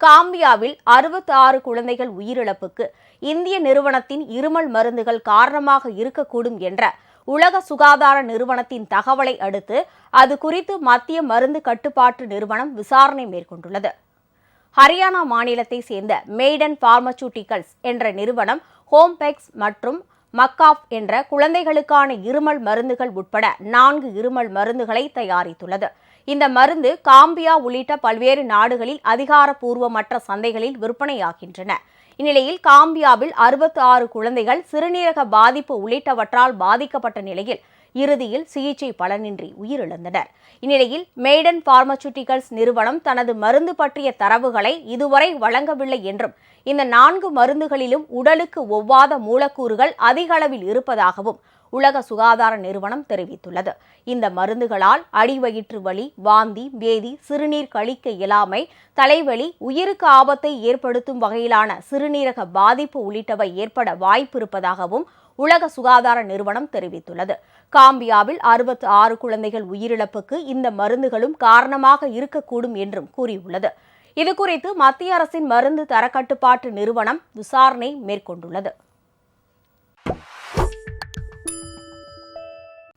காம்பியாவில் 66 குழந்தைகள் உயிரிழப்புக்கு இந்திய நிறுவனத்தின் இருமல் மருந்துகள் காரணமாக இருக்கக்கூடும் என்ற உலக சுகாதார நிறுவனத்தின் தகவலை அடுத்து அது குறித்து மத்திய மருந்து கட்டுப்பாட்டு நிறுவனம் விசாரணை மேற்கொண்டுள்ளது. ஹரியானா மாநிலத்தை சேர்ந்த மெய்டன் பார்மசூட்டிகல்ஸ் என்ற நிறுவனம் ஹோம்பெக்ஸ் மற்றும் மக்காப் என்ற குழந்தைகளுக்கான இருமல் மருந்துகள் உட்பட 4 இருமல் மருந்துகளை தயாரித்துள்ளது. இந்த மருந்து காம்பியா உள்ளிட்ட பல்வேறு நாடுகளில் அதிகாரப்பூர்வமற்ற சந்தைகளில் விற்பனையாகின்றன. இந்நிலையில் காம்பியாவில் 66 குழந்தைகள் சிறுநீரக பாதிப்பு உள்ளிட்டவற்றால் பாதிக்கப்பட்ட நிலையில் இறுதியில் சிகிச்சை பலனின்றி உயிரிழந்தனர். இந்நிலையில் மெய்டன் பார்மசூட்டிகல்ஸ் நிறுவனம் தனது மருந்து பற்றிய தரவுகளை இதுவரை வழங்கவில்லை என்றும் இந்த 4 மருந்துகளிலும் உடலுக்கு ஒவ்வாத மூலக்கூறுகள் அதிக அளவில் இருப்பதாகவும் உலக சுகாதார நிறுவனம் தெரிவித்துள்ளது. இந்த மருந்துகளால் அடிவயிற்று வலி, வாந்தி, பேதி, சிறுநீர் கழிக்க இயலாமை, தலைவலி, உயிருக்கு ஆபத்தை ஏற்படுத்தும் வகையிலான சிறுநீரக பாதிப்பு உள்ளிட்டவை ஏற்பட வாய்ப்பிருப்பதாகவும் உலக சுகாதார நிறுவனம் தெரிவித்துள்ளது. காம்பியாவில் 66 குழந்தைகள் உயிரிழப்புக்கு இந்த மருந்துகளும் காரணமாக இருக்கக்கூடும் என்றும் கூறியுள்ளது. இதுகுறித்து மத்திய அரசின் மருந்து தரக்கட்டுப்பாட்டு நிறுவனம் விசாரணை மேற்கொண்டுள்ளது.